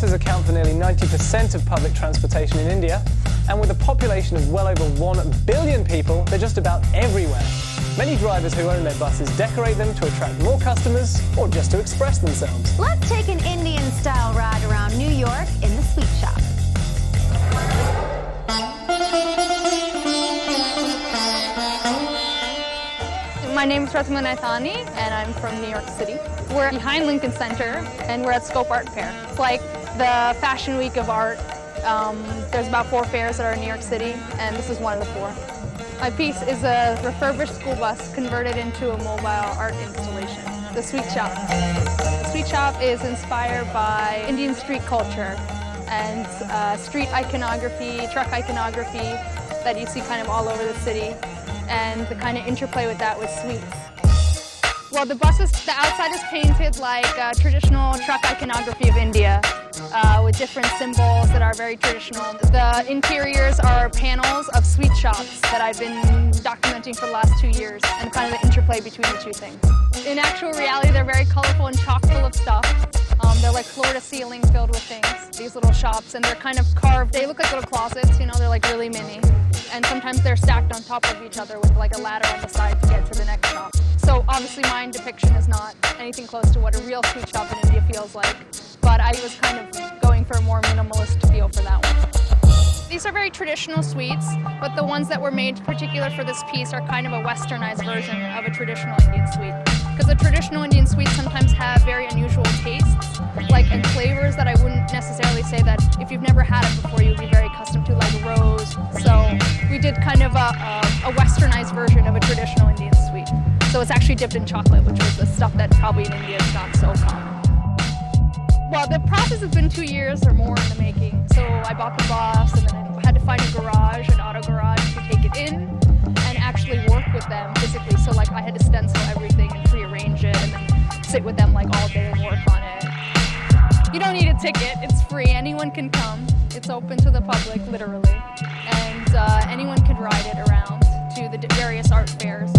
buses account for nearly 90% of public transportation in India, and with a population of well over 1 billion people, they're just about everywhere. Many drivers who own their buses decorate them to attract more customers or just to express themselves. Let's take an Indian-style ride around New York in the sweet shop. My name is Pratima Naithani, and I'm from New York City. We're behind Lincoln Center, and we're at Scope Art Fair. It's like the Fashion Week of art. There's about 4 fairs that are in New York City, and this is one of the 4. My piece is a refurbished school bus converted into a mobile art installation, the Sweet Shop. The Sweet Shop is inspired by Indian street culture and street iconography, truck iconography that you see kind of all over the city, and the kind of interplay with that with sweets. Well, the outside is painted like traditional truck iconography of India, with different symbols that are very traditional. The interiors are panels of sweet shops that I've been documenting for the last 2 years, and kind of the interplay between the 2 things. In actual reality, they're very colorful and chock full of stuff. They're like floor-to-ceiling filled with things, these little shops, and they're kind of carved. They look like little closets, you know, they're like really mini. And sometimes they're stacked on top of each other with like a ladder on the side to get to the next shop. So obviously my depiction is not anything close to what a real sweet shop in India feels like, but I was kind of going for a more minimalist feel for that one. These are very traditional sweets, but the ones that were made particular for this piece are kind of a westernized version of a traditional Indian sweet. Because the traditional Indian sweets sometimes have very unusual tastes, and flavors that I wouldn't necessarily say that if you've never had it before, you'd be very accustomed to, like rose. So we did kind of a westernized version of a traditional Indian sweet. So it's actually dipped in chocolate, which was the stuff that probably in India is not so common. Well, the process has been 2 years or more in the making. So I bought the bus, and then I had to find a garage, an auto garage, to take it in and actually work with them physically. So I had to stencil everything and pre-arrange it, and then sit with them all day and work on it. You don't need a ticket, it's free, anyone can come. It's open to the public, literally. And anyone can ride it around to the various art fairs.